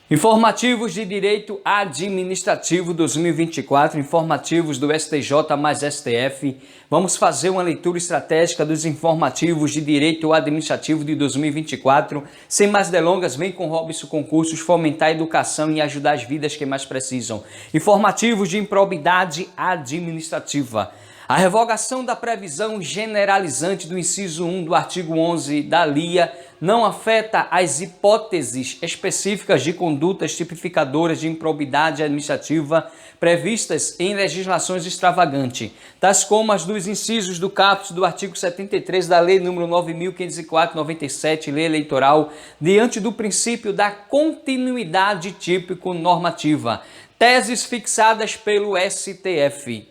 Informativos de Direito Administrativo 2024, informativos do STJ mais STF. Vamos fazer uma leitura estratégica dos informativos de Direito Administrativo de 2024. Sem mais delongas, vem com Robson Concursos fomentar a educação e ajudar as vidas que mais precisam. Informativos de improbidade administrativa. A revogação da previsão generalizante do inciso 1 do artigo 11 da LIA não afeta as hipóteses específicas de condutas tipificadoras de improbidade administrativa previstas em legislações extravagantes, tais como as dos incisos do caput do artigo 73 da Lei nº 9.504/97, Lei Eleitoral, diante do princípio da continuidade típico-normativa, teses fixadas pelo STF.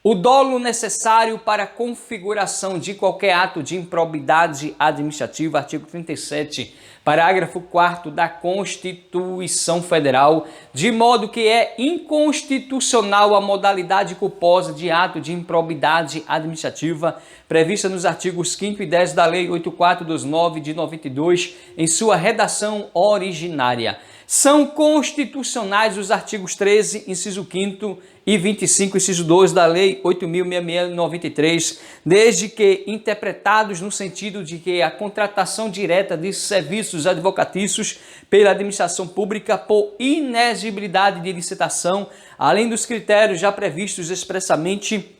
O dolo necessário para a configuração de qualquer ato de improbidade administrativa, artigo 37, parágrafo 4º da Constituição Federal, de modo que é inconstitucional a modalidade culposa de ato de improbidade administrativa prevista nos artigos 5º e 10 da Lei 84/2009 de 92, em sua redação originária. São constitucionais os artigos 13, inciso 5º e 25, inciso 2 da Lei 8.693, desde que interpretados no sentido de que a contratação direta de serviços advocatícios pela administração pública por inexigibilidade de licitação, além dos critérios já previstos expressamente,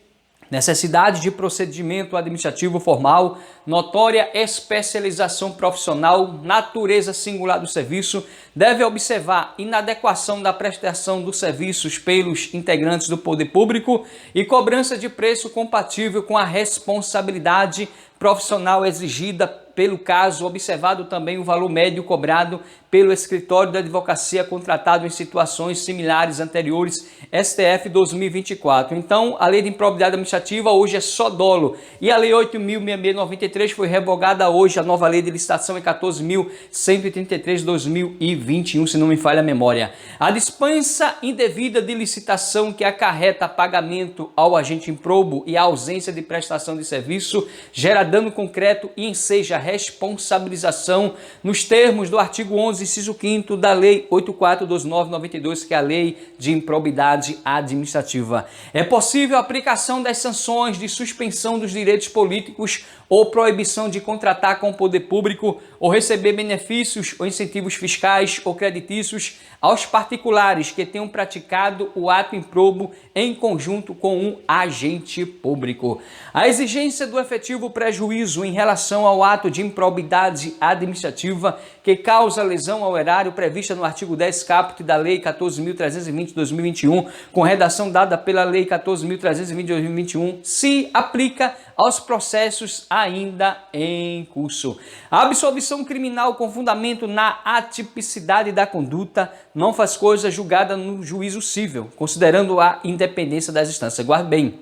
necessidade de procedimento administrativo formal, notória especialização profissional, natureza singular do serviço, deve observar inadequação da prestação dos serviços pelos integrantes do poder público e cobrança de preço compatível com a responsabilidade profissional exigida pelo caso, observado também o valor médio cobrado pelo escritório da advocacia contratado em situações similares anteriores, STF 2024. Então, a lei de improbidade administrativa hoje é só dolo e a lei 8.693 foi revogada hoje, a nova lei de licitação é 14.133 de 2021, se não me falha a memória. A dispensa indevida de licitação que acarreta pagamento ao agente improbo e a ausência de prestação de serviço gera dano concreto e enseja responsabilização nos termos do artigo 11, inciso 5º da Lei 84/2009/92, que é a Lei de Improbidade Administrativa. É possível a aplicação das sanções de suspensão dos direitos políticos ou proibição de contratar com o poder público ou receber benefícios ou incentivos fiscais ou creditícios aos particulares que tenham praticado o ato improbo em conjunto com um agente público. A exigência do efetivo prejuízo em relação ao ato de improbidade administrativa que causa lesão ao erário prevista no artigo 10 caput da Lei 14.320 de 2021, com redação dada pela Lei 14.320 de 2021, se aplica aos processos ainda em curso. A absolvição criminal com fundamento na atipicidade da conduta não faz coisa julgada no juízo civil, considerando a independência das instâncias. Guarde bem,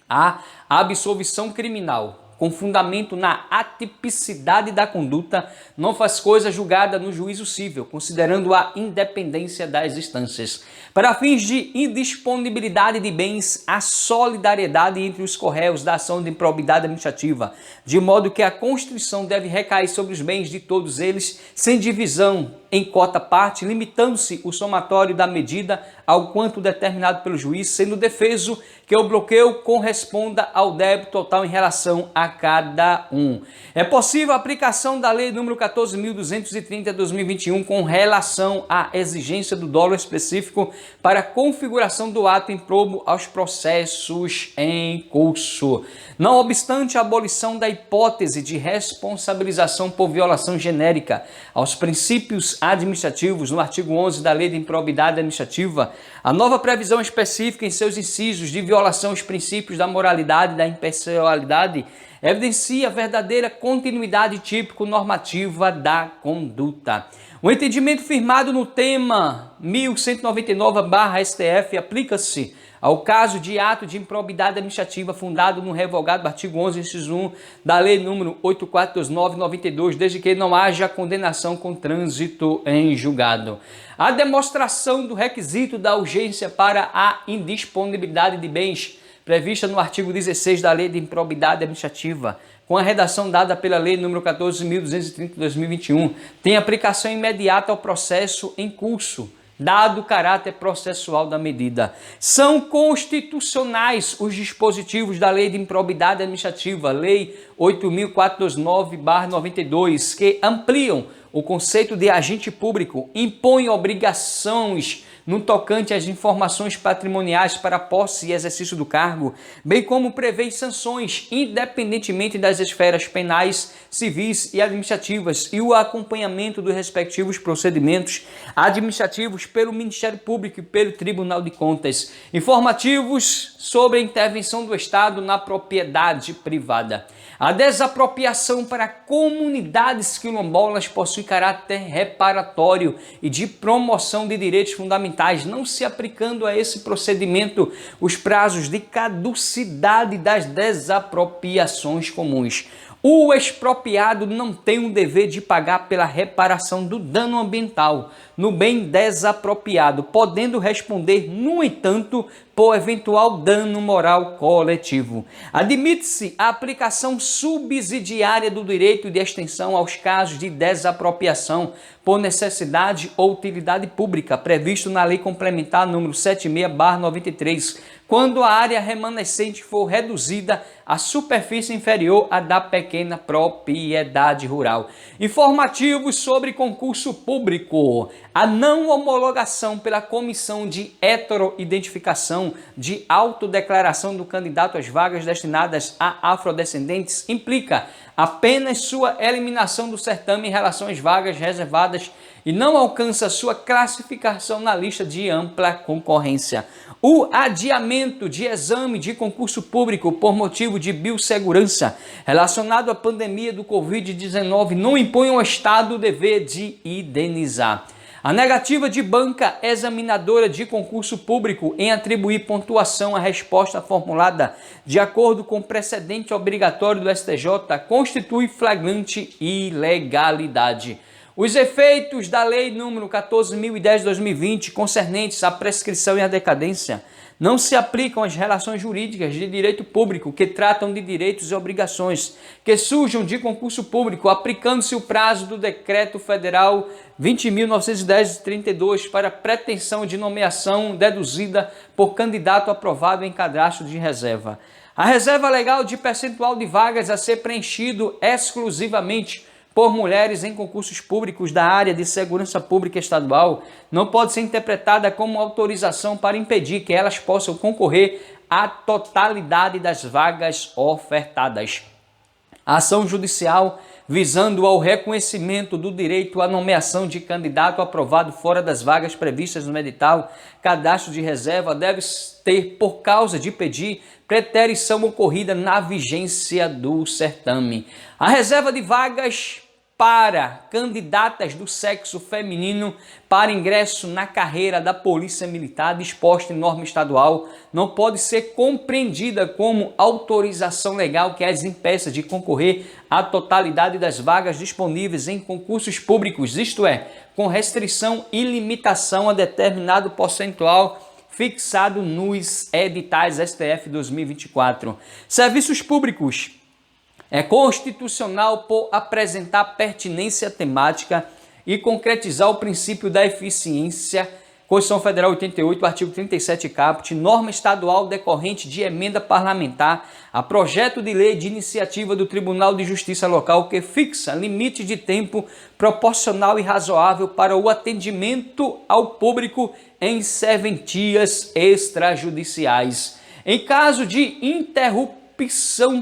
a absolvição criminal com fundamento na atipicidade da conduta não faz coisa julgada no juízo civil, considerando a independência das instâncias. Para fins de indisponibilidade de bens, a solidariedade entre os corréus da ação de improbidade administrativa, de modo que a Constituição deve recair sobre os bens de todos eles, sem divisão em cota-parte, limitando-se o somatório da medida ao quanto determinado pelo juiz, sendo defeso que o bloqueio corresponda ao débito total em relação a cada um. É possível a aplicação da Lei nº 14.230 de 2021 com relação à exigência do dolo específico para a configuração do ato improbo aos processos em curso. Não obstante a abolição da hipótese de responsabilização por violação genérica aos princípios administrativos no artigo 11 da Lei de Improbidade Administrativa, a nova previsão específica em seus incisos de violação aos princípios da moralidade e da impessoalidade evidencia a verdadeira continuidade típico-normativa da conduta. O entendimento firmado no tema 1199/STF aplica-se ao caso de ato de improbidade administrativa fundado no revogado artigo 11, inciso 1 da Lei nº 84/2009/92, desde que não haja condenação com trânsito em julgado. A demonstração do requisito da urgência para a indisponibilidade de bens prevista no artigo 16 da Lei de Improbidade Administrativa, com a redação dada pela Lei nº 14.230 de 2021, tem aplicação imediata ao processo em curso, dado o caráter processual da medida. São constitucionais os dispositivos da Lei de Improbidade Administrativa, Lei 8.429/92, que ampliam o conceito de agente público, impõem obrigações no tocante às informações patrimoniais para posse e exercício do cargo, bem como prevê sanções, independentemente das esferas penais, civis e administrativas, e o acompanhamento dos respectivos procedimentos administrativos pelo Ministério Público e pelo Tribunal de Contas. Informativos sobre a intervenção do Estado na propriedade privada. A desapropriação para comunidades quilombolas possui caráter reparatório e de promoção de direitos fundamentais, não se aplicando a esse procedimento os prazos de caducidade das desapropriações comuns. O expropriado não tem o dever de pagar pela reparação do dano ambiental no bem desapropriado, podendo responder, no entanto, por eventual dano moral coletivo. Admite-se a aplicação subsidiária do direito de extensão aos casos de desapropriação por necessidade ou utilidade pública, previsto na Lei Complementar número 76/93, quando a área remanescente for reduzida à superfície inferior à da pequena propriedade rural. Informativos sobre concurso público. A não homologação pela Comissão de Heteroidentificação de autodeclaração do candidato às vagas destinadas a afrodescendentes implica apenas sua eliminação do certame em relação às vagas reservadas e não alcança sua classificação na lista de ampla concorrência. O adiamento de exame de concurso público por motivo de biossegurança relacionado à pandemia do Covid-19 não impõe ao Estado o dever de indenizar. A negativa de banca examinadora de concurso público em atribuir pontuação à resposta formulada de acordo com o precedente obrigatório do STJ constitui flagrante ilegalidade. Os efeitos da Lei nº 14.010 de 2020 concernentes à prescrição e à decadência não se aplicam às relações jurídicas de direito público que tratam de direitos e obrigações que surjam de concurso público, aplicando-se o prazo do Decreto Federal 20.910 de 32 para pretensão de nomeação deduzida por candidato aprovado em cadastro de reserva. A reserva legal de percentual de vagas a ser preenchido exclusivamente por mulheres em concursos públicos da área de segurança pública estadual não pode ser interpretada como autorização para impedir que elas possam concorrer à totalidade das vagas ofertadas. A ação judicial visando ao reconhecimento do direito à nomeação de candidato aprovado fora das vagas previstas no edital cadastro de reserva deve ter, por causa de pedir, preterição ocorrida na vigência do certame. A reserva de vagas para candidatas do sexo feminino para ingresso na carreira da Polícia Militar disposta em norma estadual não pode ser compreendida como autorização legal que as impeça de concorrer à totalidade das vagas disponíveis em concursos públicos, isto é, com restrição e limitação a determinado percentual fixado nos editais STF 2024. Serviços públicos. É constitucional por apresentar pertinência temática e concretizar o princípio da eficiência. Constituição Federal 88, artigo 37 caput, norma estadual decorrente de emenda parlamentar a projeto de lei de iniciativa do Tribunal de Justiça Local que fixa limite de tempo proporcional e razoável para o atendimento ao público em serventias extrajudiciais. Em caso de interrupção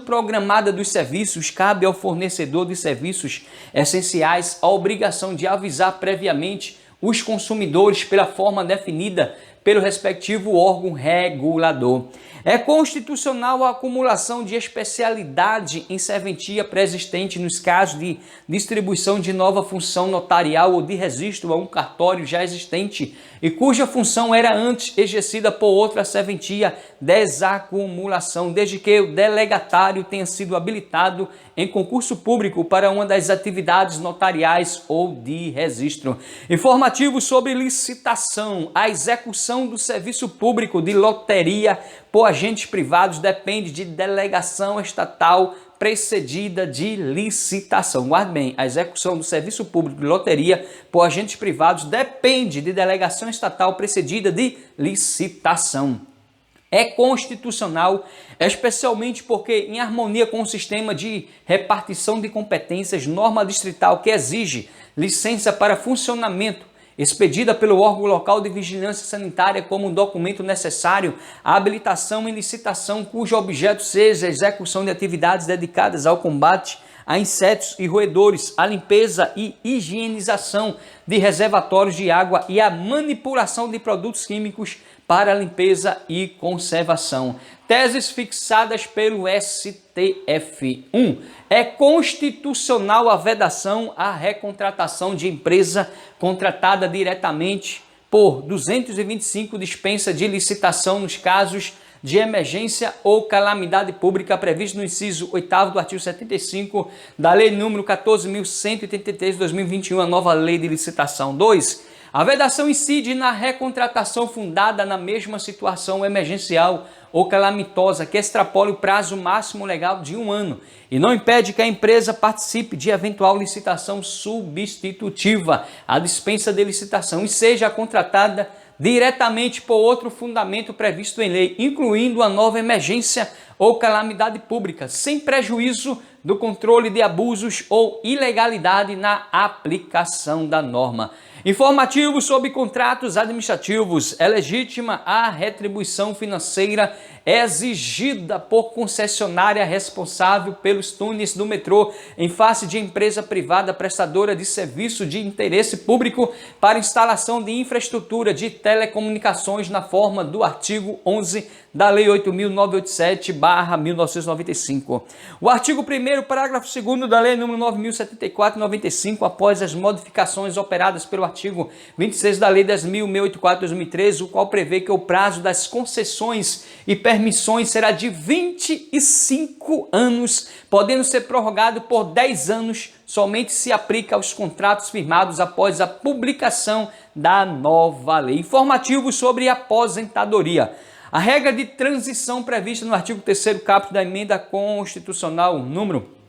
programada dos serviços, cabe ao fornecedor de serviços essenciais a obrigação de avisar previamente os consumidores pela forma definida pelo respectivo órgão regulador. É constitucional a acumulação de especialidade em serventia pré-existente nos casos de distribuição de nova função notarial ou de registro a um cartório já existente e cuja função era antes exercida por outra serventia, desacumulação, desde que o delegatário tenha sido habilitado em concurso público para uma das atividades notariais ou de registro. Informativo sobre licitação. A execução do serviço público de loteria por agentes privados depende de delegação estatal precedida de licitação. Guarde bem, a execução do serviço público de loteria por agentes privados depende de delegação estatal precedida de licitação. É constitucional, especialmente porque, em harmonia com o sistema de repartição de competências, norma distrital que exige licença para funcionamento, expedida pelo órgão local de vigilância sanitária como um documento necessário à habilitação em licitação cujo objeto seja a execução de atividades dedicadas ao combate a insetos e roedores, a limpeza e higienização de reservatórios de água e a manipulação de produtos químicos para limpeza e conservação. Teses fixadas pelo STF. 1. É constitucional a vedação à recontratação de empresa contratada diretamente por 225 dispensa de licitação nos casos de emergência ou calamidade pública previsto no inciso 8º do artigo 75 da Lei nº 14.183 de 2021, a nova Lei de Licitação. 2. A vedação incide na recontratação fundada na mesma situação emergencial ou calamitosa que extrapole o prazo máximo legal de 1 ano e não impede que a empresa participe de eventual licitação substitutiva à dispensa de licitação e seja contratada diretamente por outro fundamento previsto em lei, incluindo a nova emergência ou calamidade pública, sem prejuízo do controle de abusos ou ilegalidade na aplicação da norma. Informativo sobre contratos administrativos. É legítima a retribuição financeira exigida por concessionária responsável pelos túneis do metrô em face de empresa privada prestadora de serviço de interesse público para instalação de infraestrutura de telecomunicações na forma do artigo 11 da Lei 8.987/1995. O artigo 1º, parágrafo 2º da Lei nº 9.074/95, após as modificações operadas pelo artigo 26 da Lei 10.684/2013, o qual prevê que o prazo das concessões e permissões será de 25 anos, podendo ser prorrogado por 10 anos, somente se aplica aos contratos firmados após a publicação da nova lei. Informativo sobre aposentadoria. A regra de transição prevista no artigo 3º caput da Emenda Constitucional número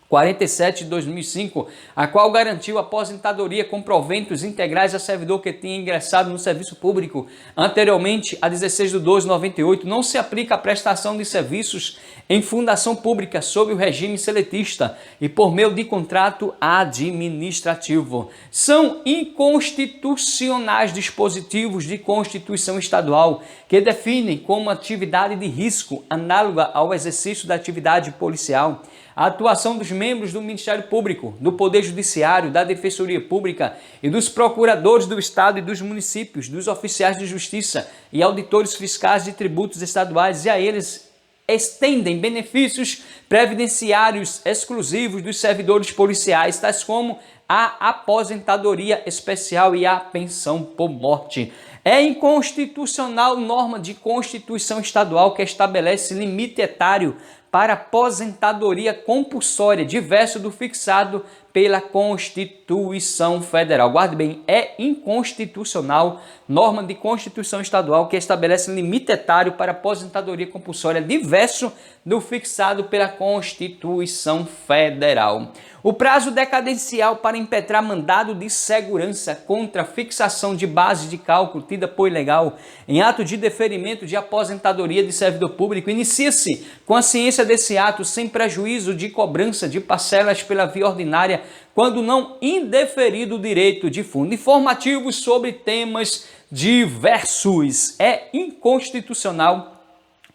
47 de 2005, a qual garantiu a aposentadoria com proventos integrais a servidor que tenha ingressado no serviço público anteriormente a 16 de 12 de 98, não se aplica à prestação de serviços em fundação pública sob o regime seletista e por meio de contrato administrativo. São inconstitucionais dispositivos de Constituição Estadual que definem como atividade de risco análoga ao exercício da atividade policial a atuação dos membros do Ministério Público, do Poder Judiciário, da Defensoria Pública e dos procuradores do Estado e dos municípios, dos oficiais de justiça e auditores fiscais de tributos estaduais, e a eles estendem benefícios previdenciários exclusivos dos servidores policiais, tais como a aposentadoria especial e a pensão por morte. É inconstitucional norma de Constituição Estadual que estabelece limite etário para aposentadoria compulsória, diverso do fixado pela Constituição Federal. Guarde bem, é inconstitucional norma de Constituição Estadual que estabelece limite etário para aposentadoria compulsória, diverso do fixado pela Constituição Federal. O prazo decadencial para impetrar mandado de segurança contra fixação de base de cálculo tida por ilegal em ato de deferimento de aposentadoria de servidor público inicia-se com a ciência desse ato sem prejuízo de cobrança de parcelas pela via ordinária quando não indeferido o direito de fundo. Informativos sobre temas diversos. É inconstitucional,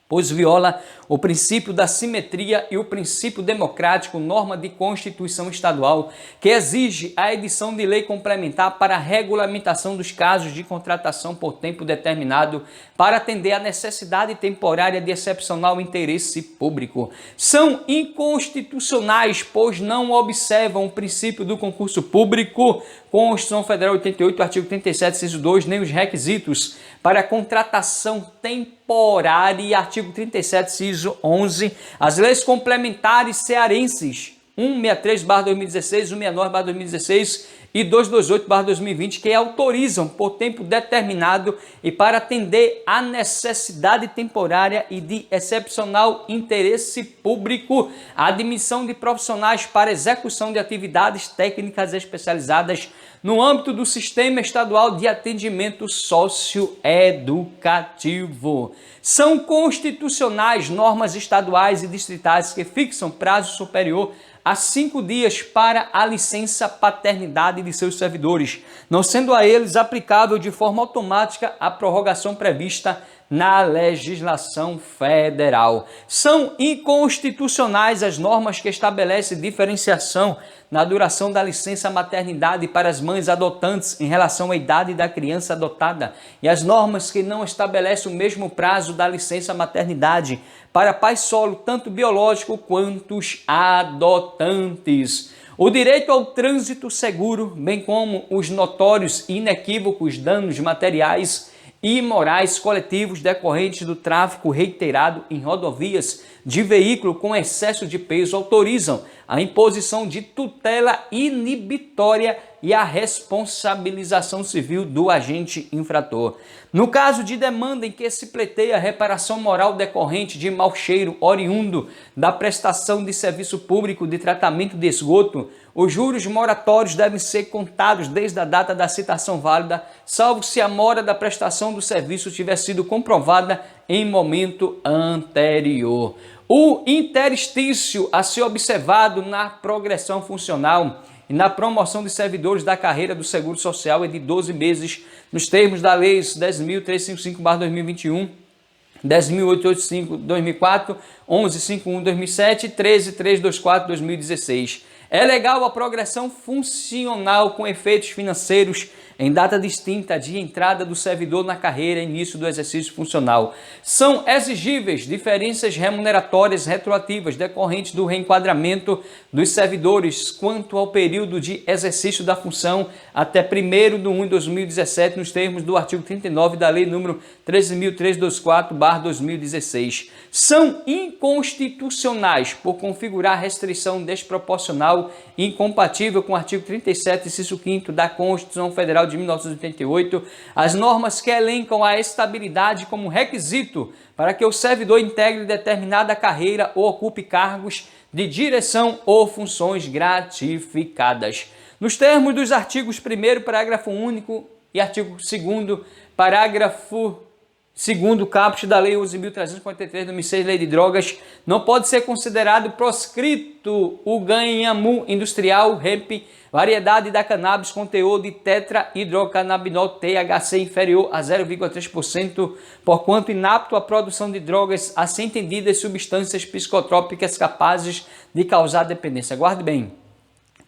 pois viola o princípio da simetria e o princípio democrático, norma de Constituição Estadual, que exige a edição de lei complementar para a regulamentação dos casos de contratação por tempo determinado para atender à necessidade temporária de excepcional interesse público. São inconstitucionais, pois não observam o princípio do concurso público, Constituição Federal 88, artigo 37, inciso 2, nem os requisitos para a contratação temporária, artigo 37, inciso 11, as leis complementares cearenses 163/2016, 169/2016 e 228/2020, que autorizam por tempo determinado e para atender à necessidade temporária e de excepcional interesse público a admissão de profissionais para execução de atividades técnicas especializadas no âmbito do Sistema Estadual de Atendimento Socioeducativo. São constitucionais normas estaduais e distritais que fixam prazo superior a 5 dias para a licença paternidade de seus servidores, não sendo a eles aplicável de forma automática a prorrogação prevista na legislação federal. São inconstitucionais as normas que estabelecem diferenciação na duração da licença maternidade para as mães adotantes em relação à idade da criança adotada e as normas que não estabelecem o mesmo prazo da licença maternidade para pai solo, tanto biológico quanto os adotantes. O direito ao trânsito seguro, bem como os notórios e inequívocos danos materiais e morais coletivos decorrentes do tráfego reiterado em rodovias de veículo com excesso de peso, autorizam a imposição de tutela inibitória e a responsabilização civil do agente infrator. No caso de demanda em que se pleiteia reparação moral decorrente de mau cheiro oriundo da prestação de serviço público de tratamento de esgoto, os juros moratórios devem ser contados desde a data da citação válida, salvo se a mora da prestação do serviço tiver sido comprovada em momento anterior. O interstício a ser observado na progressão funcional e na promoção de servidores da carreira do Seguro Social é de 12 meses, nos termos da Lei 10.355/2021, 10.885/2004, 11.51/2007 e 13.324/2016. É legal a progressão funcional com efeitos financeiros em data distinta de entrada do servidor na carreira e início do exercício funcional. São exigíveis diferenças remuneratórias retroativas decorrentes do reenquadramento dos servidores quanto ao período de exercício da função até 1º de 1 de 2017, nos termos do artigo 39 da Lei nº 13.324/2016. São inconstitucionais por configurar restrição desproporcional e incompatível com o artigo 37, inciso 5º da Constituição Federal de 1988, as normas que elencam a estabilidade como requisito para que o servidor integre determinada carreira ou ocupe cargos de direção ou funções gratificadas. Nos termos dos artigos 1º, parágrafo único e artigo 2º, parágrafo 2º caput da Lei 11.343/2006, Lei de Drogas, não pode ser considerado proscrito o gânhamo industrial hemp, variedade da cannabis com teor de tetrahidrocannabinol THC inferior a 0,3%, porquanto inapto à produção de drogas, assim entendidas substâncias psicotrópicas capazes de causar dependência. Guarde bem,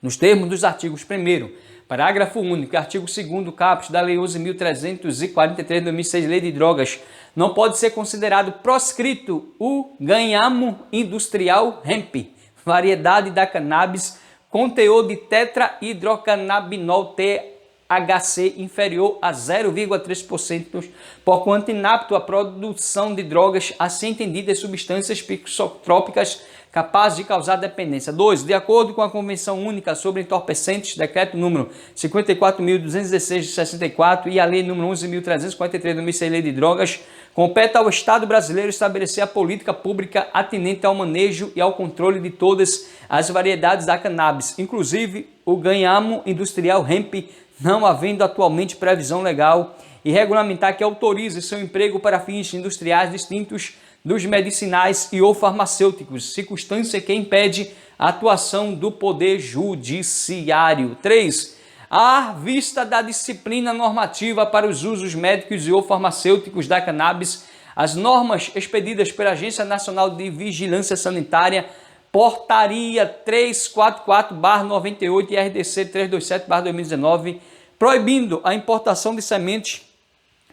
nos termos dos artigos 1º, parágrafo único e artigo 2º caput da Lei 11.343/2006, Lei de Drogas, não pode ser considerado proscrito o gânhamo industrial hemp, variedade da cannabis com teor de tetrahidrocannabinol THC inferior a 0,3%, porquanto inapto à produção de drogas, assim entendidas substâncias psicotrópicas capazes de causar dependência. 2. De acordo com a Convenção Única sobre Entorpecentes, decreto número 54.216 de 64 e a Lei número 11.343/2006, Lei de Drogas, compete ao Estado brasileiro estabelecer a política pública atinente ao manejo e ao controle de todas as variedades da cannabis, inclusive o gânhamo industrial hemp, não havendo atualmente previsão legal, e regulamentar que autorize seu emprego para fins industriais distintos dos medicinais e ou farmacêuticos, circunstância que impede a atuação do Poder Judiciário. 3. À vista da disciplina normativa para os usos médicos e ou farmacêuticos da cannabis, as normas expedidas pela Agência Nacional de Vigilância Sanitária, Portaria 344/98 e RDC 327/2019, proibindo a importação de sementes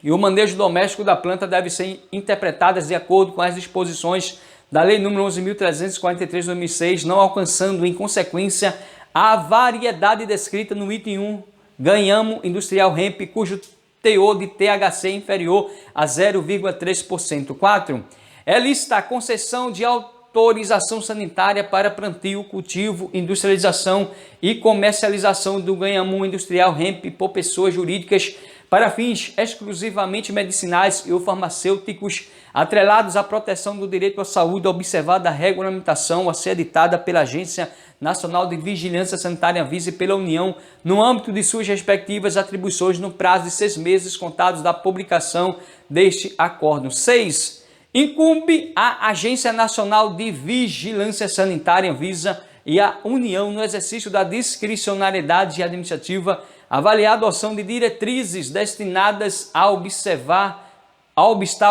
e o manejo doméstico da planta devem ser interpretadas de acordo com as disposições da Lei nº 11.343/2006, não alcançando, em consequência, a variedade descrita no item 1, gânhamo industrial hemp, cujo teor de THC inferior a 0,3%. 4. É lícita a concessão de autorização autorização sanitária para plantio, cultivo, industrialização e comercialização do ganhamu industrial hemp por pessoas jurídicas para fins exclusivamente medicinais e ou farmacêuticos, atrelados à proteção do direito à saúde, observada a regulamentação a ser editada pela Agência Nacional de Vigilância Sanitária Anvisa e pela União, no âmbito de suas respectivas atribuições, no prazo de 6 meses contados da publicação deste acórdão. 6. Incumbe à Agência Nacional de Vigilância Sanitária Anvisa e à União, no exercício da discricionariedade administrativa, avaliar a adoção de diretrizes destinadas a obstar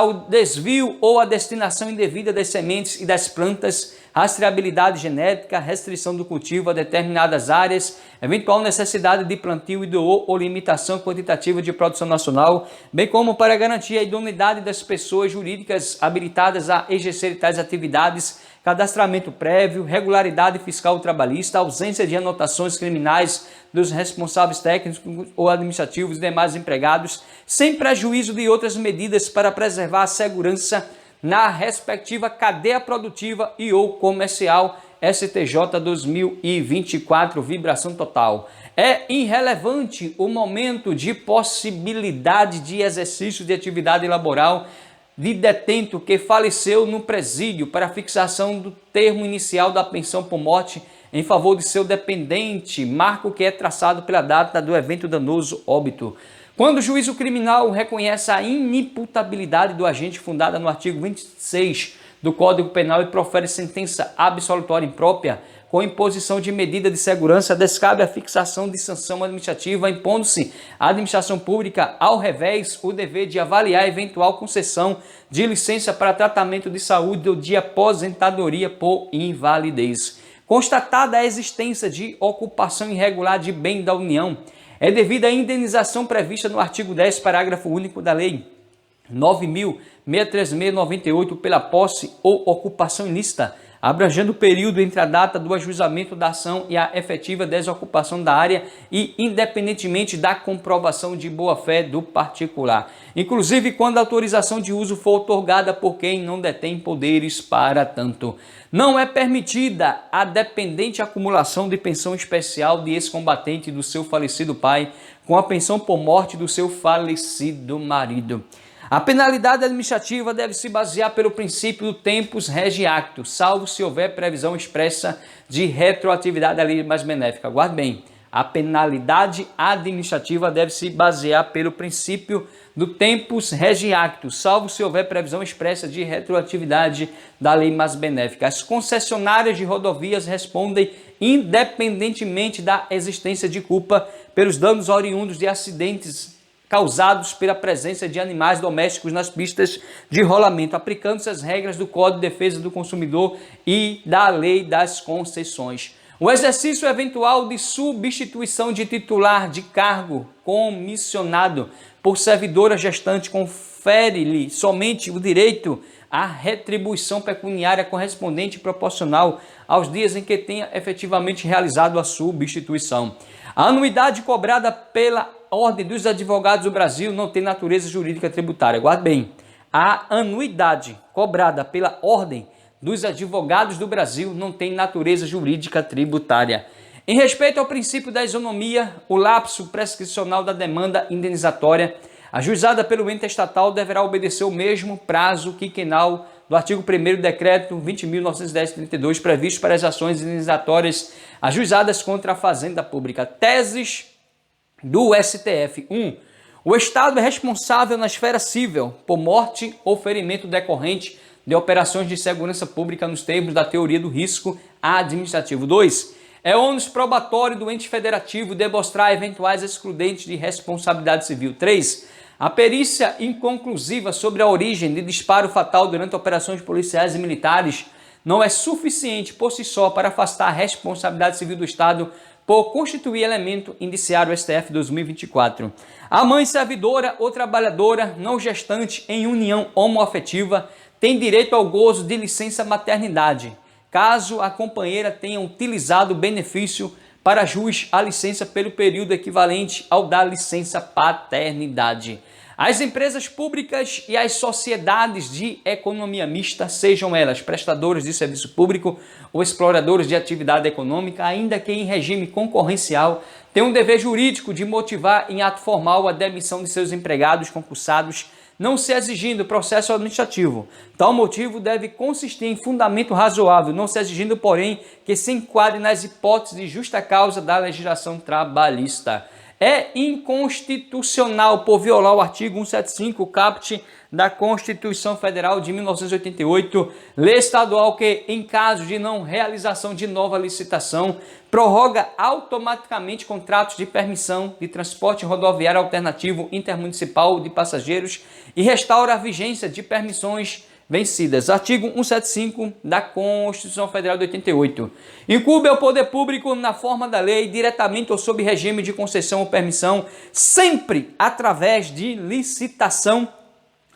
o desvio ou a destinação indevida das sementes e das plantas, rastreabilidade genética, restrição do cultivo a determinadas áreas, eventual necessidade de plantio ou limitação quantitativa de produção nacional, bem como para garantir a idoneidade das pessoas jurídicas habilitadas a exercer tais atividades, cadastramento prévio, regularidade fiscal trabalhista, ausência de anotações criminais dos responsáveis técnicos ou administrativos e demais empregados, sem prejuízo de outras medidas para preservar a segurança na respectiva cadeia produtiva e ou comercial. STJ 2024, vibração total. É irrelevante o momento de possibilidade de exercício de atividade laboral de detento que faleceu no presídio para fixação do termo inicial da pensão por morte em favor de seu dependente, marco que é traçado pela data do evento danoso óbito. Quando o juízo criminal reconhece a inimputabilidade do agente fundada no artigo 26 do Código Penal e profere sentença absolutória imprópria, com imposição de medida de segurança, descabe a fixação de sanção administrativa, impondo-se à administração pública, ao revés, o dever de avaliar eventual concessão de licença para tratamento de saúde ou de aposentadoria por invalidez. Constatada a existência de ocupação irregular de bem da União, é devida a indenização prevista no artigo 10, parágrafo único da Lei 9.636/98 pela posse ou ocupação ilícita, abrangendo o período entre a data do ajuizamento da ação e a efetiva desocupação da área e independentemente da comprovação de boa-fé do particular, inclusive quando a autorização de uso for outorgada por quem não detém poderes para tanto. Não é permitida a dependente acumulação de pensão especial de ex-combatente do seu falecido pai com a pensão por morte do seu falecido marido. A penalidade administrativa deve se basear pelo princípio do tempus regi acto, salvo se houver previsão expressa de retroatividade à lei mais benéfica. Guarde bem, a penalidade administrativa deve se basear pelo princípio do tempus regi acto, salvo se houver previsão expressa de retroatividade da lei mais benéfica. As concessionárias de rodovias respondem independentemente da existência de culpa pelos danos oriundos de acidentes causados pela presença de animais domésticos nas pistas de rolamento, aplicando-se as regras do Código de Defesa do Consumidor e da Lei das Concessões. O exercício eventual de substituição de titular de cargo comissionado por servidora gestante confere-lhe somente o direito à retribuição pecuniária correspondente e proporcional aos dias em que tenha efetivamente realizado a substituição. A anuidade cobrada pela Ordem dos Advogados do Brasil não tem natureza jurídica tributária. Guarde bem, a anuidade cobrada pela Ordem dos Advogados do Brasil não tem natureza jurídica tributária. Em respeito ao princípio da isonomia, o lapso prescricional da demanda indenizatória ajuizada pelo ente estatal deverá obedecer o mesmo prazo quinquenal do artigo 1º do Decreto 20.910/32, previsto para as ações indenizatórias ajuizadas contra a Fazenda Pública. Teses do STF. 1. O Estado é responsável na esfera civil por morte ou ferimento decorrente de operações de segurança pública nos termos da teoria do risco administrativo. 2. É ônus probatório do ente federativo demonstrar eventuais excludentes de responsabilidade civil. 3. A perícia inconclusiva sobre a origem de disparo fatal durante operações policiais e militares não é suficiente por si só para afastar a responsabilidade civil do Estado por constituir elemento indiciário STF 2024. A mãe servidora ou trabalhadora não gestante em união homoafetiva tem direito ao gozo de licença maternidade, caso a companheira tenha utilizado o benefício para jus à licença pelo período equivalente ao da licença paternidade. As empresas públicas e as sociedades de economia mista, sejam elas prestadoras de serviço público ou exploradores de atividade econômica, ainda que em regime concorrencial, têm um dever jurídico de motivar em ato formal a demissão de seus empregados concursados, não se exigindo processo administrativo. Tal motivo deve consistir em fundamento razoável, não se exigindo, porém, que se enquadre nas hipóteses de justa causa da legislação trabalhista. É inconstitucional por violar o artigo 175, caput da Constituição Federal de 1988, lei estadual que, em caso de não realização de nova licitação, prorroga automaticamente contratos de permissão de transporte rodoviário alternativo intermunicipal de passageiros e restaura a vigência de permissões vencidas. Artigo 175 da Constituição Federal de 88. Incumbe ao poder público, na forma da lei, diretamente ou sob regime de concessão ou permissão, sempre através de licitação,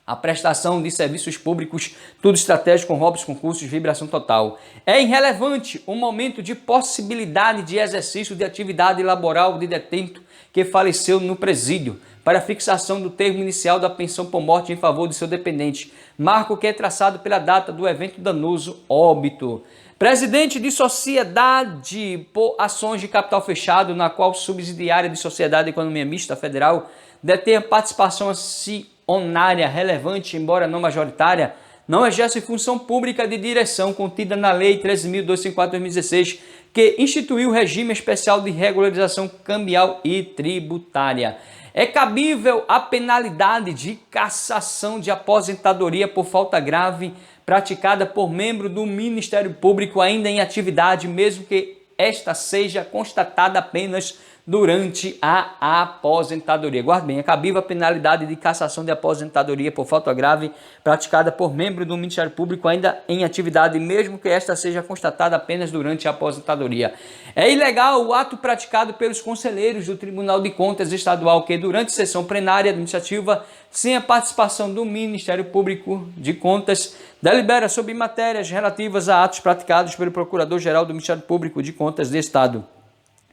a prestação de serviços públicos, tudo estratégico com roubos, concursos, vibração total. É irrelevante o momento de possibilidade de exercício de atividade laboral de detento que faleceu no presídio, para fixação do termo inicial da pensão por morte em favor de seu dependente, marco que é traçado pela data do evento danoso, óbito. Presidente de sociedade por ações de capital fechado, na qual subsidiária de sociedade de economia mista federal detém participação acionária relevante, embora não majoritária, não exerce função pública de direção contida na Lei 13.254/2016, que instituiu o regime especial de regularização cambial e tributária. É cabível a penalidade de cassação de aposentadoria por falta grave praticada por membro do Ministério Público ainda em atividade, mesmo que esta seja constatada apenas durante a aposentadoria. Guarde bem, é cabível a penalidade de cassação de aposentadoria por falta grave praticada por membro do Ministério Público ainda em atividade, mesmo que esta seja constatada apenas durante a aposentadoria. É ilegal o ato praticado pelos conselheiros do Tribunal de Contas Estadual que, durante sessão plenária administrativa, sem a participação do Ministério Público de Contas, delibera sobre matérias relativas a atos praticados pelo Procurador-Geral do Ministério Público de Contas do Estado.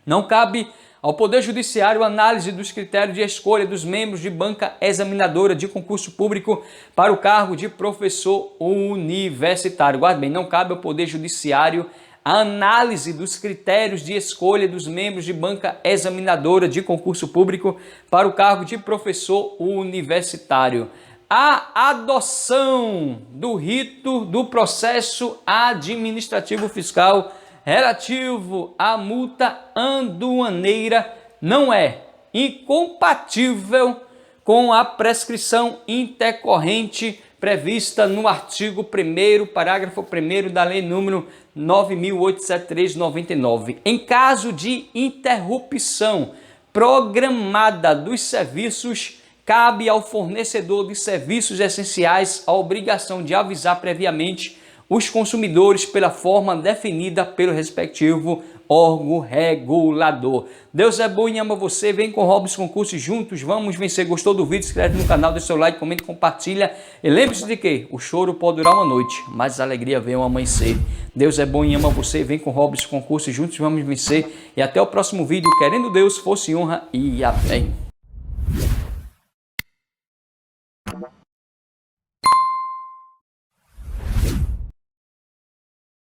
Não cabe ao Poder Judiciário análise dos critérios de escolha dos membros de banca examinadora de concurso público para o cargo de professor universitário. Guarde bem, não cabe ao Poder Judiciário a análise dos critérios de escolha dos membros de banca examinadora de concurso público para o cargo de professor universitário. A adoção do rito do processo administrativo fiscal relativo à multa aduaneira não é incompatível com a prescrição intercorrente prevista no artigo 1º, parágrafo 1º da Lei número 9.873/99. Em caso de interrupção programada dos serviços, cabe ao fornecedor de serviços essenciais a obrigação de avisar previamente os consumidores pela forma definida pelo respectivo órgão regulador. Deus é bom e ama você. Vem com Robson Concursos juntos, vamos vencer. Gostou do vídeo? Inscreve no canal, deixa seu like, comenta, compartilha. E lembre-se de que o choro pode durar uma noite, mas a alegria vem ao amanhecer. Deus é bom e ama você. Vem com Robson Concursos juntos, vamos vencer. E até o próximo vídeo. Querendo Deus, força e honra e amém.